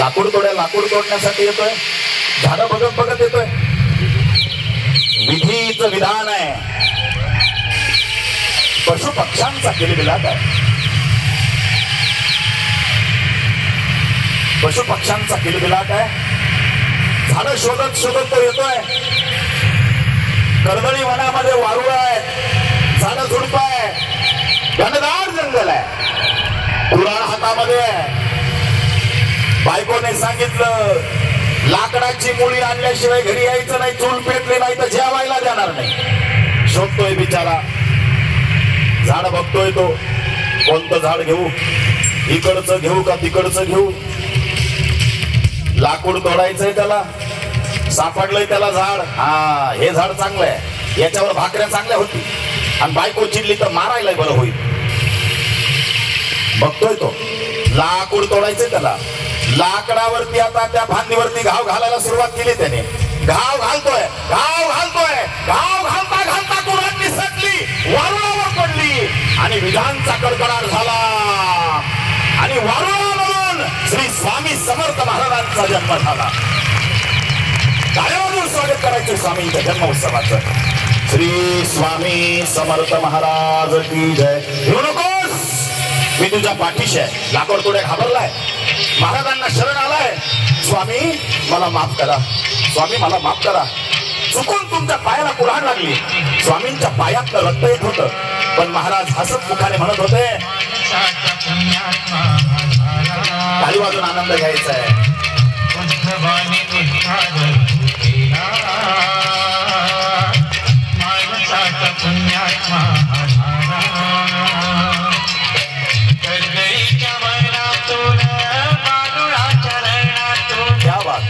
लाकूड तोडण्यासाठी येतोय, झाडं बघत बघत येतोय. विधीचं विधान आहे, पशु पक्ष्यांचा किलबिलाट आहे, पशु पक्ष्यांचा किलबिलाट आहे. झाडं शोधत शोधत तो येतोय. कर्दळी वनामध्ये वारुळ आहे, झाडं झुडप आहे, घनदाट जंगल आहे, कुऱ्हाड हातामध्ये आहे. बायकोने सांगितलं लाकडाची मुळी आणल्याशिवाय घरी यायचं नाही, चूल पेटली नाही तर जेवायला देणार नाही. शोधतोय बिचारा, झाड बघतोय तो, कोणतं झाड घेऊ, इकडचं घेऊ का तिकडचं घेऊ. लाकूड तोडायचंय त्याला, सापडलंय त्याला झाड. हा, हे झाड चांगलं आहे, याच्यावर भाकऱ्या चांगल्या होती आणि बायको चिडली तर मारायला बरं होईल. बघतोय तो, लाकूड तोडायचंय त्याला. लाकडावरती आता त्या फांदीवरती घाव घालायला सुरुवात केली त्याने. घाव घालतोय, घाव घालतोय, घाव घालता घालता कुऱ्हाड निसटली, वारुळावर पडली आणि विजांचा कडकडाट झाला आणि वारुळामधून श्री स्वामी समर्थ महाराजांचा जन्म झाला. टाळ्यावरून स्वागत करायचं स्वामींच्या जन्मोत्सवाचं. श्री स्वामी समर्थ महाराज की जय. येऊ नकोस, मी तुझ्या पाठीशी आहे. लाकूड तोड्या घाबरलाय, महाराजांना शरण आलाय. स्वामी मला माफ करा, स्वामी मला माफ करा, चुकून तुमच्या पायाला कुऱ्हाड लागली. स्वामींच्या पायात रक्त येत होतं, पण महाराज हसत मुखाने म्हणत होते, टाळी वाजून आनंद घ्यायचा आहे. क्या बात.